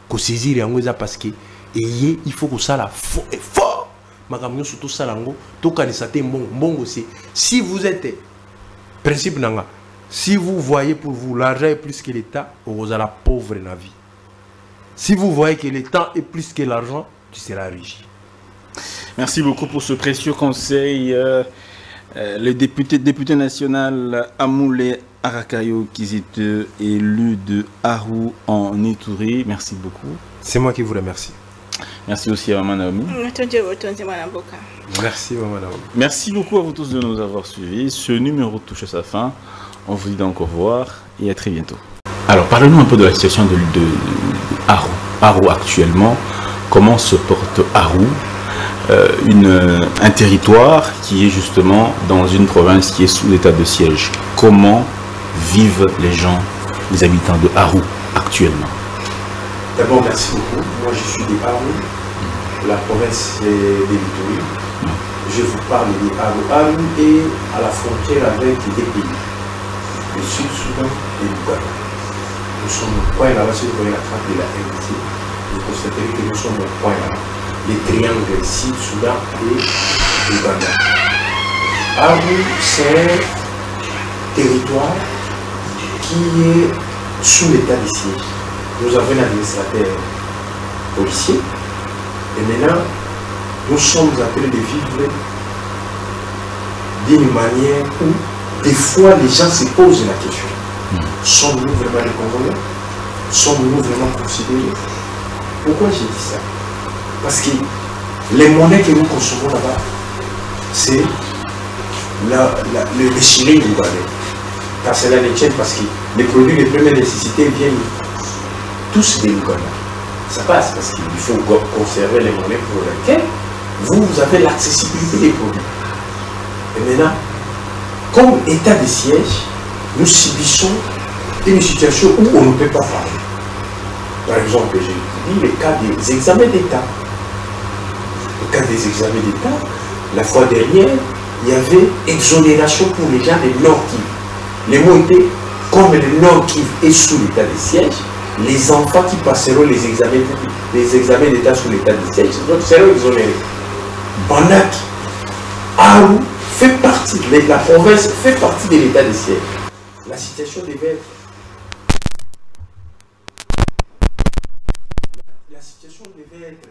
Qu'on saisisse rien parce que il faut que ça la fort. Makamyo surtout ça lango. Tout kanisate mbongo c'est. Si vous êtes principe nanga. Si vous voyez pour vous l'argent est plus que l'État, vous allez pauvre dans la vie. Si vous voyez que le temps est plus que l'argent, tu seras riche. Merci beaucoup pour ce précieux conseil. Le député national Amoulé Arakayo Kizite, élu de Aru en Ituri. Merci beaucoup. C'est moi qui vous remercie. Merci aussi à Maman Naomi. Merci Maman Naomi. Merci beaucoup à vous tous de nous avoir suivis. Ce numéro touche à sa fin. On vous dit donc au revoir et à très bientôt. Alors parlons un peu de la situation de Aru. Aru actuellement, comment se porte Aru, un territoire qui est justement dans une province qui est sous l'état de siège. Comment vivent les gens, les habitants de Aru actuellement? D'abord, merci beaucoup. Moi, je suis de Aru, la province de l'Ituri. Je vous parle de Aru. Aru est à la frontière avec des pays, le Sud-Soudan et l'Ouganda. Nous sommes au point là-bas, si vous voyez la trappe de la RDC, vous constaterez que nous sommes au point là, les triangles Sud-Soudan et l'Ouganda. Aru, c'est un territoire qui est sous l'état de siège. Nous avons un administrateur policier et maintenant nous sommes appelés de vivre d'une manière où des fois les gens se posent la question. Sommes-nous vraiment les Congolais? Sommes-nous vraiment considérés? Pourquoi j'ai dit ça? Parce que les monnaies que nous consommons là-bas, c'est le shilling ougandais. Car cela ne tient parce que les produits de première nécessité viennent tous de l'Ouganda. Ça passe parce qu'il faut conserver les monnaies pour lesquelles vous avez l'accessibilité des produits. Et maintenant, comme état de siège, nous subissons une situation où on ne peut pas parler. Par exemple, j'ai dit le cas des examens d'État. Le cas des examens d'État, la fois dernière, il y avait exonération pour les gens de Nord Kivu. Les mots étaient, comme le Nord Kivu est sous l'état de siège, les enfants qui passeront les examens d'État sous l'état de siège seront exonérés. Pendant qu'Aru fait partie, la province fait partie de l'état de siège. La situation devait être... La situation devait être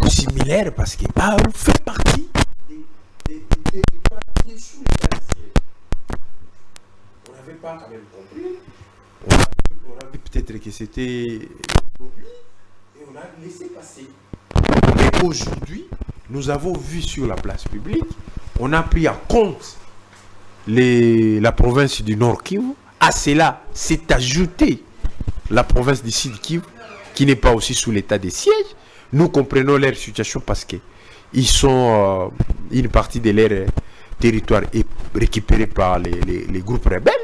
similaire parce que Aru fait partie des territoires qui sont sous l'état de siège. On n'avait pas quand même compris. On a vu peut-être que c'était produit et on a laissé passer. Mais aujourd'hui, nous avons vu sur la place publique, on a pris en compte la province du Nord Kivu. À cela s'est ajouté la province du Sud Kivu, qui n'est pas aussi sous l'état de siège. Nous comprenons leur situation parce que ils sont une partie de leur territoire est récupérée par les groupes rebelles.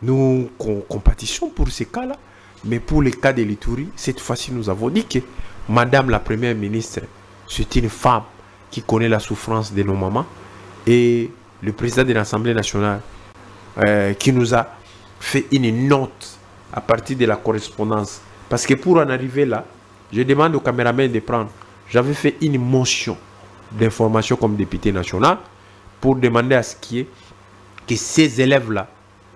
Nous compatissons pour ces cas-là. Mais pour le cas de l'Ituri, cette fois-ci, nous avons dit que Madame la Première ministre, c'est une femme qui connaît la souffrance de nos mamans. Et le président de l'Assemblée nationale, qui nous a fait une note à partir de la correspondance. Parce que pour en arriver là, je demande au caméraman de prendre. J'avais fait une motion d'information comme député national pour demander à ce qu'il y ait que ces élèves-là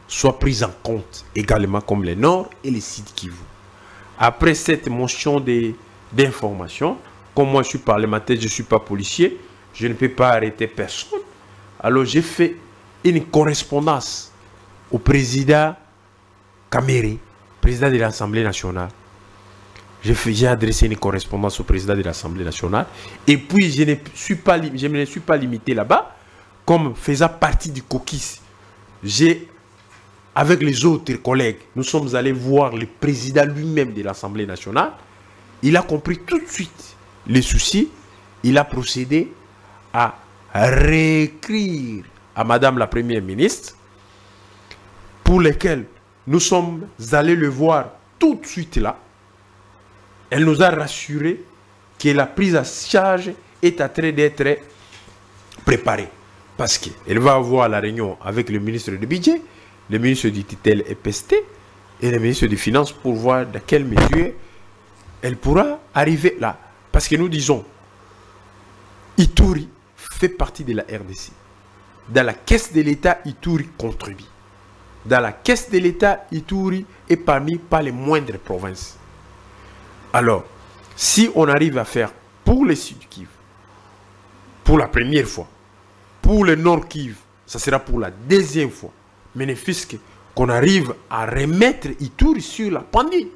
soient pris en compte également comme les Nord et les Sud Kivu. Après cette motion d'information, comme moi je suis parlementaire, je ne suis pas policier, je ne peux pas arrêter personne. Alors j'ai fait une correspondance au président Kamere, président de l'Assemblée nationale. J'ai adressé une correspondance au président de l'Assemblée nationale. Et puis je ne me suis pas limité là-bas, comme faisant partie du caucus. Avec les autres collègues, nous sommes allés voir le président lui-même de l'Assemblée nationale. Il a compris tout de suite les soucis. Il a procédé à réécrire à Madame la Première ministre, pour lesquels nous sommes allés le voir tout de suite là. Elle nous a rassuré que la prise à charge est en train d'être préparée. Parce qu'elle va avoir la réunion avec le ministre du budget, le ministre du tutelle EPST et le ministre des Finances pour voir dans quelle mesure elle pourra arriver là. Parce que nous disons, Ituri fait partie de la RDC. Dans la caisse de l'État, Ituri contribue. Dans la caisse de l'État, Ituri est parmi pas les moindres provinces. Alors, si on arrive à faire pour les Sud Kivu, pour la première fois. Pour le Nord Kivu, ça sera pour la deuxième fois. Mais ne fût-ce qu'on arrive à remettre Ituri sur la pandémie.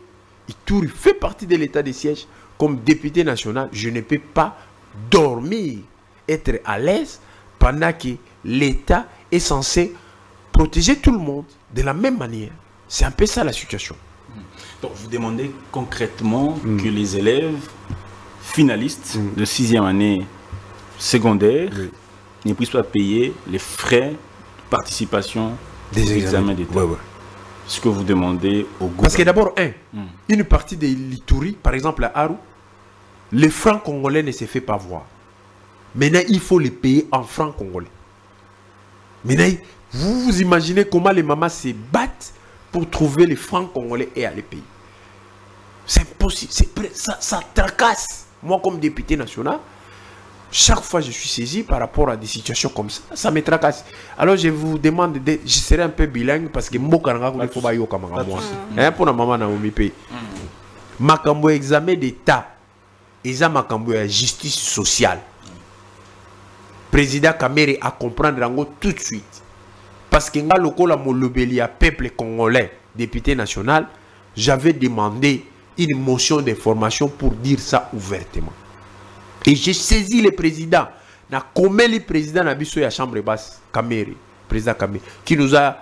Ituri fait partie de l'état de siège. Comme député national, je ne peux pas dormir, être à l'aise pendant que l'État est censé protéger tout le monde de la même manière. C'est un peu ça la situation. Donc vous demandez concrètement que les élèves finalistes de 6e année secondaire ne puissent pas payer les frais de participation des examens d'État. Ce que vous demandez au gouvernement. Parce que d'abord, une partie de l'Ituri, par exemple à Aru, les francs congolais ne se fait pas voir. Maintenant, il faut les payer en francs congolais. Maintenant, vous imaginez comment les mamans se battent pour trouver les francs congolais et à les payer. C'est impossible. Ça tracasse. Moi, comme député national, chaque fois que je suis saisi par rapport à des situations comme ça, ça me tracasse. Alors, je vous demande, je serai un peu bilingue parce que Mokaranga, il faut pas y aller pour la maman Naomi P. Makambo examen d'État. Ils ont makambo de justice sociale. Président Kamere a comprendre en tout de suite. Parce que nga lokola molobeli à peuple congolais, député national, j'avais demandé une motion d'information pour dire ça ouvertement. Et j'ai saisi le président. Na comme le président na biso ya chambre basse Kamere, président Kamere, qui nous a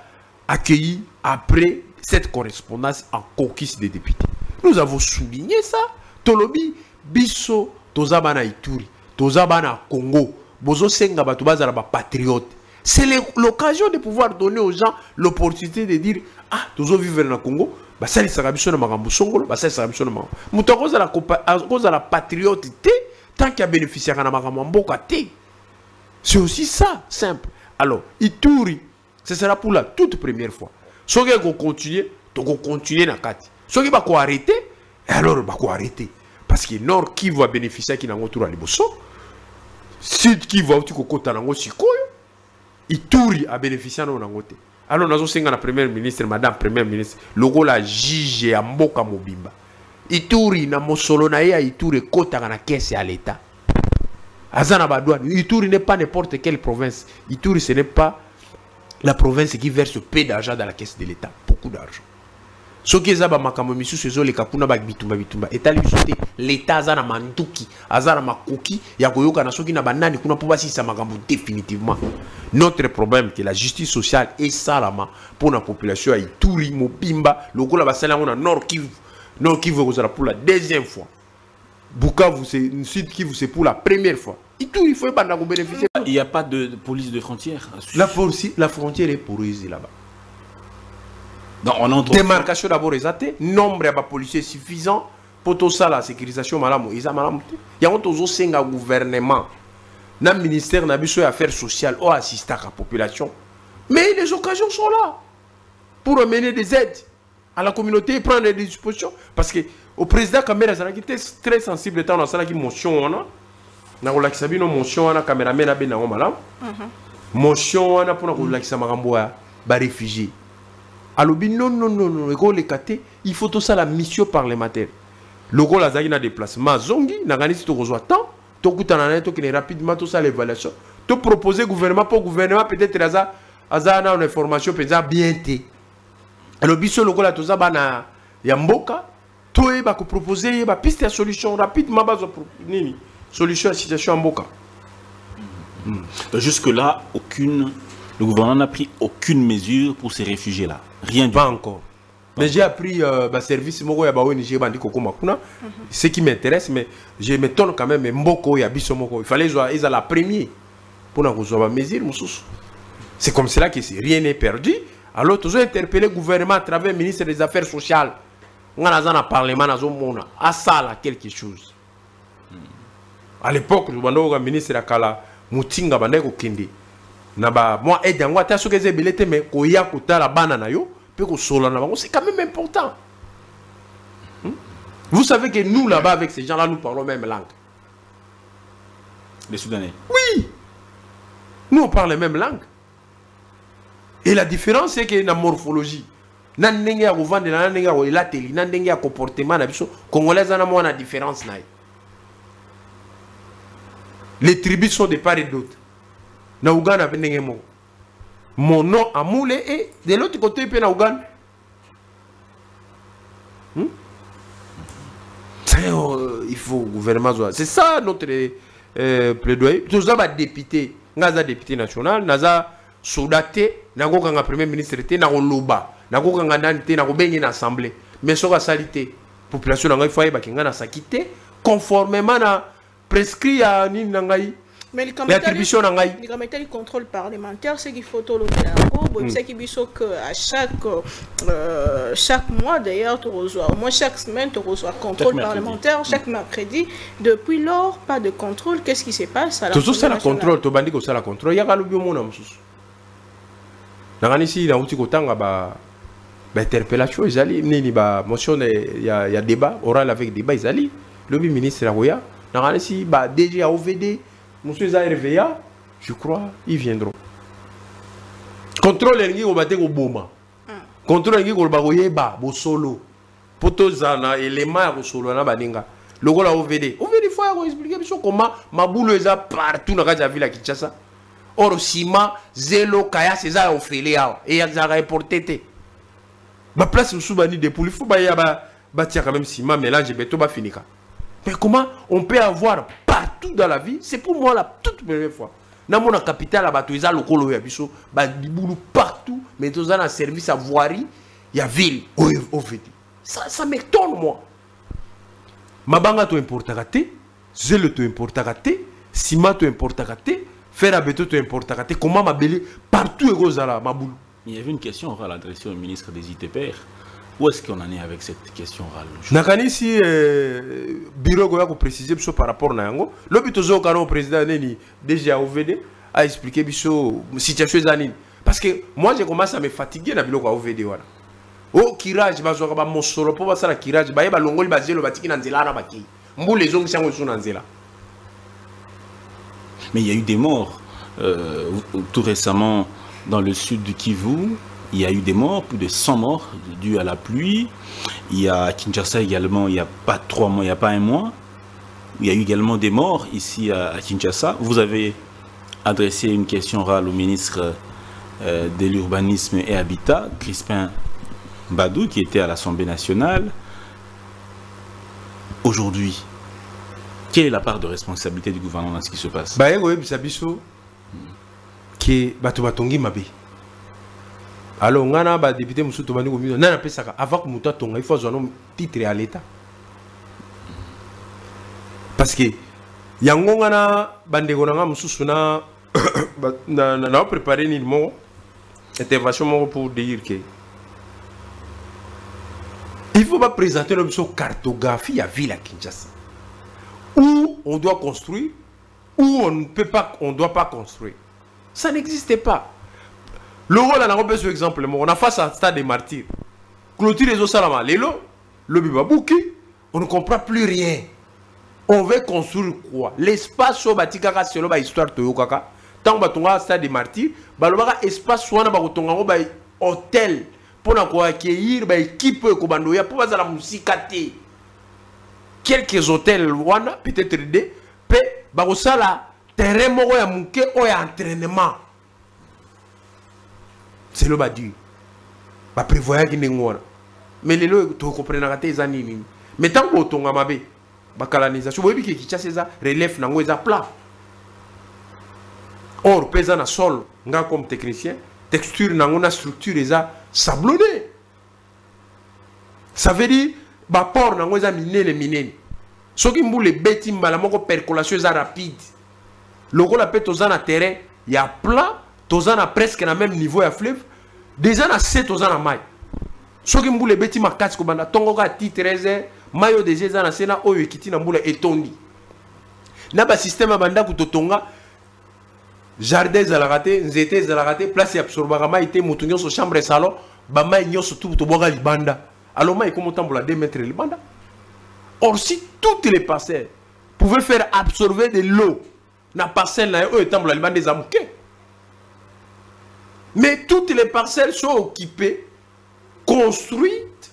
accueillis après cette correspondance en caucus des députés. Nous avons souligné ça. Tolobi biso tozabana Ituri, tozabana Congo, bozo senga batu bazala ba patriote. C'est l'occasion de pouvoir donner aux gens l'opportunité de dire ah tozo vivre na Congo, ba sali sakabiso na makambo songolo, ba sali sakabiso na makambo. Muto koza la patriote té tant qu'il y a bénéficiaire na makambo mboka té. C'est aussi ça, simple. Alors, Ituri, ce sera pour la toute première fois. Si on continue, on continue na kati. Si on va arrêter, alors on va arrêter. Parce que Nord qui va bénéficier qui n'a pas tour à Liboso, Sud qui va au côté de Sikoyo, Ituri a bénéficié de Nangote. Alors nous avons la première ministre, madame première ministre, logo la jige à Mboka Mobimba. Ituri na mosolo na ya Ituri kota na caisse à l'État. Azana Badouane, Ituri n'est pas n'importe quelle province. Ituri ce n'est pas la province qui verse peu d'argent dans la caisse de l'État, beaucoup d'argent. Ce qui est makambo misu sezo le kapuna ba bitumba etali bisote l'État azana manduki azana makoki ya koyoka na soki na banani kuna po basisa makambo définitivement. Notre problème que la justice sociale est salama pour la population à Ituri Mobimba lokola basala na Nord Kivu pour la deuxième fois. Bukavu c'est Sud Kivu c'est pour la première fois. Ituri il faut pas bénéficier. Il n'y a pas de police de frontière. La frontière est poreuse là-bas. Démarcation d'abord exaté, nombre de policiers suffisant pour tout ça la sécurisation malamu. Il y a un gouvernement, un ministère des affaires sociales ou assister à la population. Mais les occasions sont là pour amener des aides à la communauté et prendre des dispositions. Parce que au président Kamera qui était très sensible dans la motion on a la motion on a caméraman ben malam motion on a pour la maramboa ba réfugiés. Alors, non, il faut tout ça la mission parlementaire. Le gros la zagina déplacement, zongi, n'a gagné si tu reçois tant, tu coûtes en année, tu rapidement tout ça l'évaluation. Tu proposes gouvernement pour gouvernement, peut-être à une information, peut-être bien té. Alors, biso le gros la toza bana yamboka, tu es proposer une piste de solution rapidement, nini solution à la situation yamboka. Jusque-là, le gouvernement n'a pris aucune mesure pour ces réfugiés-là. Rien du tout. Pas encore. Mais j'ai appris service ce qui m'intéresse, mais je m'étonne quand même. Il fallait ils la première pour nous mesure. C'est comme cela que rien n'est perdu. Alors, toujours interpeller le gouvernement à travers le ministre des Affaires sociales. On a dans le Parlement, à ça quelque chose. À l'époque, le ministre de Kala Moutinga Bandeko Kindi. Moi, aide-moi, tu as ce que j'ai belé, mais koya kota la banana yo, puis ko sola na bango, c'est quand même important. Vous savez que nous là-bas avec ces gens-là, nous parlons même langue. Les Soudanais. Oui. Nous on parle la même langue. Et la différence c'est que la morphologie, nan ndenge ya kovanda nan ndenge ya kolateli, nan ndenge ya comportement na biso, congolais na mo na différence na. Les tribus sont de part et d'autre. Na Ouganda, mon nom à Moule et de l'autre côté, il na Ouganda. Il faut gouvernement. C'est ça notre plaidoyer. Tout ça va député. Naza député national, Naza soudate, Nago Kanga premier ministre, Nago Loba, Nago Kanga Nante, Nago Bengi l'Assemblée. Mais sur la salité, population n'a pas eu s'acquitter conformément à prescrit à Ninangaï. Mais l'attribution d'Angaï. Le contrôle parlementaire, c'est qu'il faut tout le c'est qu'il faut qu'à chaque mois, d'ailleurs, au moins chaque semaine, tu reçois contrôle parlementaire, chaque mercredi. Depuis lors, pas de contrôle. Qu'est-ce qui se passe à la tout ça, le contrôle, tu bandis que ça, le contrôle. Il y a le bio mon ici, dans l'outil interpellation, il y a débat, oral avec débat, le ministre Ragoya, dans ici, DG à OVD. Monsieur RVA, je crois, ils viendront. Contrôle l'ennemi au bateau au Boma. Contrôle l'ennemi au Bagoyeba, au solo. Potozana, élément au solo, na baninga. Le gars OVD. OVD, il faut expliquer comment ma boule est partout dans la ville à Kinshasa. Or, Sima, Zelo, Kaya, c'est ça, au Féléa. Et il y a reporté. Ma place au Soubani de poules, il faut bâtir quand même Sima, mélange, béton, va finir. Mais comment on peut avoir partout dans la vie? C'est pour moi la toute première fois. Dans mon capitale, à Batoïza, le colo, il y a des boulots partout, mais dans un service à voirie, il y a ville, au fait. Ça m'étonne, moi. Mabanga, tu importes à gâter, Zelo, tu importes à gâter, Sima, tu importes à gâter, Fer à béton, tu importes à gâter. Comment m'abeler partout, Egozala, ma boule? Il y avait une question orale adressée au ministre des ITPR. Où est-ce qu'on en est avec cette question orale? Nakani si bureau goya ko préciser biso par rapport na yango. Le but au canon président neni déjà OVD a expliqué biso situation zanine. Parce que moi j'ai commencé à me fatiguer na biloko OVD wana. O kirage bazoka ba mosolo po basala kirage ba yeba longoli bazelo batiki na nzela na baki. Mbule zongi sango sur na nzela. Mais il y a eu des morts tout récemment dans le sud du Kivu. Il y a eu des morts, plus de 100 morts dus à la pluie. Il y a à Kinshasa également, il n'y a pas 3 mois, il n'y a pas un mois. Il y a eu également des morts ici à Kinshasa. Vous avez adressé une question orale au ministre de l'Urbanisme et Habitat, Crispin Badou, qui était à l'Assemblée nationale. Aujourd'hui, quelle est la part de responsabilité du gouvernement dans ce qui se passe? Alors, on a un député qui a avant que il faut un titre à l'État. Parce que il y a un préparé une intervention pour dire que il ne faut pas présenter une cartographie à ville à Kinshasa. Où on doit construire, où on ne peut pas, on ne doit pas construire. Ça n'existe pas. Le rôle a un sur exemple, on a face à Stade des Martyrs. Clôture les Osalama, le Bibabouki, on ne comprend plus rien. On veut construire quoi? L'espace sur Batikaka, c'est l'histoire de Yokaka. Tant que tu as Stade des Martyrs, il espace soit un hôtel pour accueillir l'équipe de pour la musique. Quelques hôtels, peut-être des, terrain ou entraînement. C'est le badu. Ba prévoyant qui n'est pas. Mais les lois, tu comprends les années. Mais tant que tu as mabé, ba colonisation, vous voyez que ça relève nango eza plat. Or pesa na sol, nga comme technicien, texture nango na structure eza sablonné. Ça veut dire ba port nango eza miné les minés. Ce qui mboule beti mbala moko percolation eza rapide. Logo la pe tozana na terrain, il y a plat. Tozana presque na même niveau à fleuve. Déjà na 7 tozana maille. Soki mbule beti makati ko banda tongo ka T13 mayo déjà za na sena oyo ekiti na mbula etondi. Na ba système banda ku totonga jardin za la raté, nzete za la raté, place absorbera maille te mutunyo so chambre salon, ba maille nyoso tout to boga libanda. Alors maille comme tambula 2 mètres libanda. Or si toutes les parcelles pouvaient faire absorber de l'eau na parcelle na oyo tambula libanda za muke. Mais toutes les parcelles sont occupées, construites.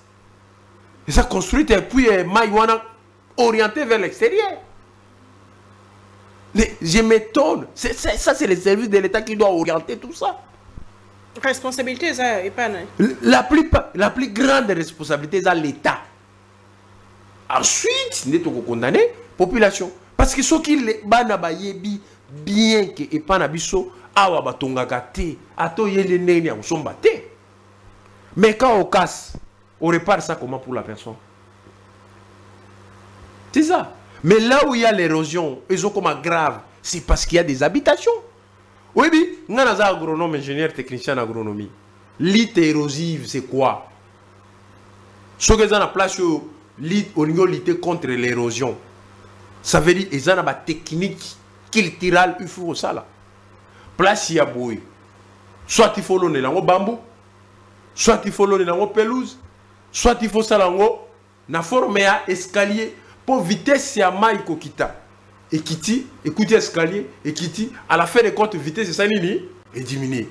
Et ça construite et puis maïwana orientée vers l'extérieur. Mais je m'étonne. Ça, c'est les services de l'État qui doivent orienter tout ça. Responsabilité, ça n'est pas... La plus grande responsabilité, c'est l'État. Ensuite, nous devons condamner la population. Parce que ceux qui sont bien que et pas nabiso awa batongaka te ato yele nene ya usomba te. Mais quand on casse, on répare ça comment pour la personne? C'est ça. Mais là où il y a l'érosion, ils ont comme grave, c'est parce qu'il y a des habitations. Oui, oui, nous sommes agronome, ingénieur, technicien en agronomie. L'île érosive, c'est quoi? Ce que nous avons place au niveau de lutter contre l'érosion. Ça veut dire qu'ils ont une technique culturelle, il faut ça là. Place il y a bouille. Soit il faut l'on est bambou, soit il faut l'on est pelouse, soit il faut ça na forme à escalier pour vitesse ya maï kokita. Et kiti, écoutez escalier, et kiti, à la fin de compte vitesse ça nini et diminuer.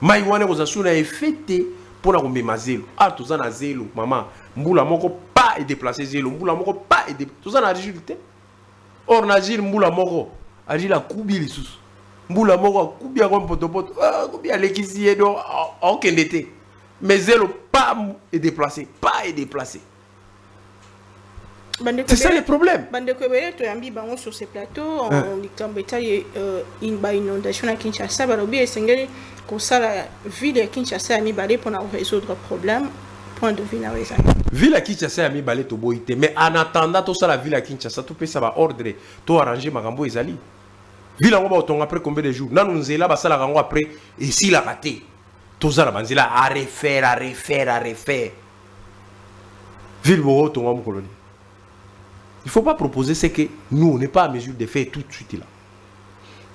Maï wane vous asuna effecté pour la rembe mazelo. Ah tout ça na zelo, maman, mbula moko pas et déplacer zelo, mbula moko pas et tout ça na résultat. Or na zil mbula moko, agit la kubi lisusu. Mbula moko kubi akon potopoto, kubi alekisi edo okendete. Mais zelo pas et déplacer, pas et déplacer. C'est ça le problème. Sur ces plateaux, on y a une inondation à Kinshasa. La ville de Kinshasa a mis balai pour résoudre le problème. Point de vue na raison. Ville à Kinshasa a mis balai to boité, mais en attendant tout ça la ville à Kinshasa tout peut ça va ordre, tout arranger makambo ezali. Ville on va autant après combien de jours? Nan nous là ba ça la rango après et si la raté. Tout ça la banzila à refaire. Ville bo autant en colonie. Il ne faut pas proposer ce que nous, on n'est pas à mesure de faire tout de suite là.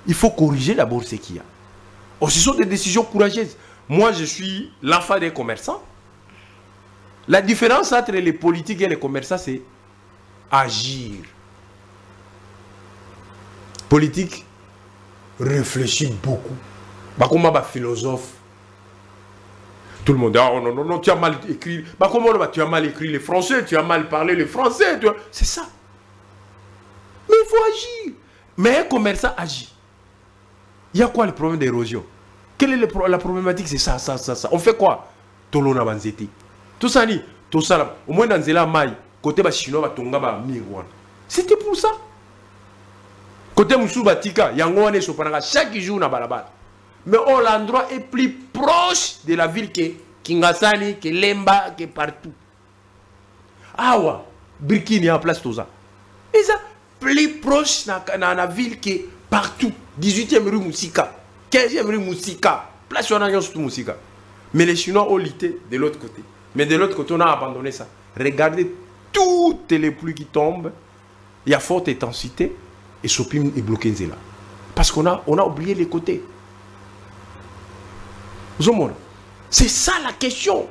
Il faut corriger d'abord ce qu'il y a. Oh, ce sont des décisions courageuses. Moi, je suis l'enfant des commerçants. La différence entre les politiques et les commerçants, c'est agir. Politique réfléchit beaucoup. Bah, comment un philosophe? Tout le monde dit, oh non, tu as mal écrit. Bah, comment tu as mal écrit les Français, tu as mal parlé les Français. C'est ça. Mais il faut agir. Mais un commerçant agit. Il y a quoi le problème d'érosion? Quelle est la problématique? C'est ça. On fait quoi? Tolona banzeti. Tout ça, tout ça, au moins dans Zela Maï, côté chinois, tonga miroir. C'était pour ça. Côté Moussou Batika, Yangoane Sopananga, chaque jour na balabala. Mais l'endroit est plus proche de la ville que Kingasani, que Lemba, que partout. Awa, Birkini en place tout ça. Et ça, plus proche dans la ville que partout. 18e rue Moussika, 15e rue Moussika, place où on a tout Moussika. Mais les Chinois ont lutté de l'autre côté. Mais de l'autre côté, on a abandonné ça. Regardez toutes les pluies qui tombent. Il y a forte intensité et Sopim est bloqué là. Parce qu'on a oublié les côtés. C'est ça la question.